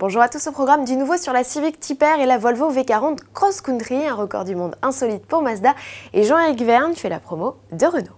Bonjour à tous, au programme du nouveau sur la Civic Type R et la Volvo V40 Cross Country, un record du monde insolite pour Mazda, et Jean-Éric Vergne fait la promo de Renault.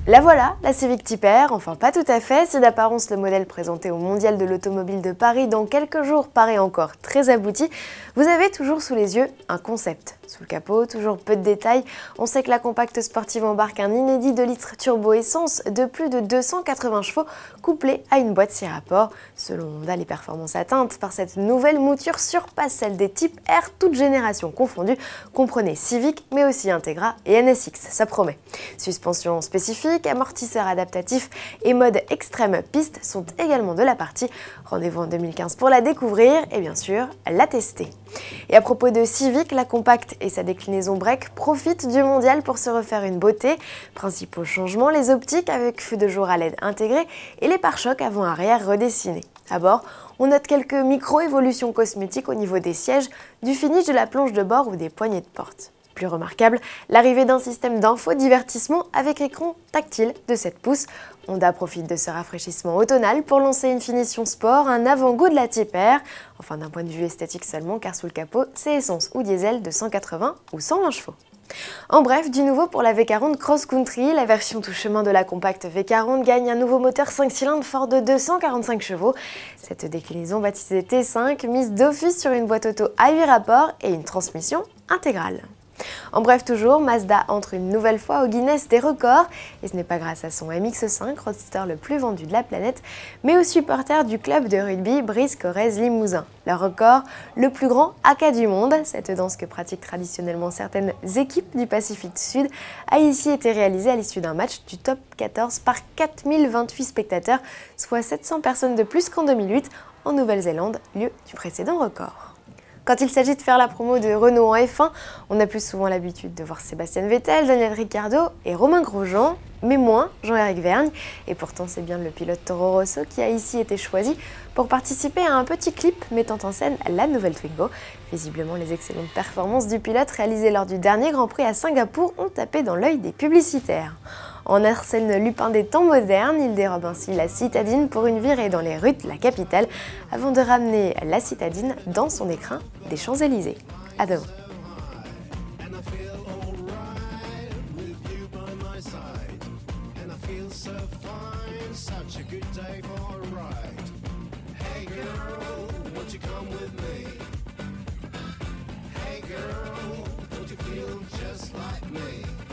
La voilà, la Civic Type R, enfin pas tout à fait, si d'apparence le modèle présenté au Mondial de l'Automobile de Paris dans quelques jours paraît encore très abouti, vous avez toujours sous les yeux un concept. Sous le capot, toujours peu de détails, on sait que la compacte sportive embarque un inédit 2 litres turbo essence de plus de 280 chevaux couplé à une boîte 6 rapports. Selon Honda, les performances atteintes par cette nouvelle mouture surpassent celles des Type R, toutes générations confondues. Comprenez Civic, mais aussi Integra et NSX, ça promet. Suspension spécifique, amortisseurs adaptatifs et mode extrême piste sont également de la partie. Rendez-vous en 2015 pour la découvrir et bien sûr la tester. Et à propos de Civic, la compacte et sa déclinaison break profitent du mondial pour se refaire une beauté. Principaux changements, les optiques avec feu de jour à LED intégré et les pare-chocs avant-arrière redessinés. À bord, on note quelques micro-évolutions cosmétiques au niveau des sièges, du finish de la planche de bord ou des poignées de porte. Plus remarquable, l'arrivée d'un système d'infodivertissement avec écran tactile de 7 pouces. Honda profite de ce rafraîchissement automnal pour lancer une finition sport, un avant-goût de la Type R. Enfin d'un point de vue esthétique seulement, car sous le capot, c'est essence ou diesel de 180 ou 120 chevaux. En bref, du nouveau pour la V40 Cross Country, la version tout chemin de la compacte V40 gagne un nouveau moteur 5 cylindres fort de 245 chevaux. Cette déclinaison baptisée T5 mise d'office sur une boîte auto à 8 rapports et une transmission intégrale. En bref, toujours, Mazda entre une nouvelle fois au Guinness des records, et ce n'est pas grâce à son MX-5, roadster le plus vendu de la planète, mais aux supporters du club de rugby Brive-Corrèze-Limousin. Leur record, le plus grand haka du monde, cette danse que pratiquent traditionnellement certaines équipes du Pacifique Sud, a ici été réalisée à l'issue d'un match du top 14 par 4028 spectateurs, soit 700 personnes de plus qu'en 2008 en Nouvelle-Zélande, lieu du précédent record. Quand il s'agit de faire la promo de Renault en F1, on a plus souvent l'habitude de voir Sébastien Vettel, Daniel Ricciardo et Romain Grosjean, mais moins Jean-Éric Vergne. Et pourtant, c'est bien le pilote Toro Rosso qui a ici été choisi pour participer à un petit clip mettant en scène la nouvelle Twingo. Visiblement, les excellentes performances du pilote réalisées lors du dernier Grand Prix à Singapour ont tapé dans l'œil des publicitaires. En Arsène Lupin des temps modernes, il dérobe ainsi la citadine pour une virée dans les rues de la capitale avant de ramener la citadine dans son écrin des Champs-Élysées. À demain. Hey girl, don't you feel just like me?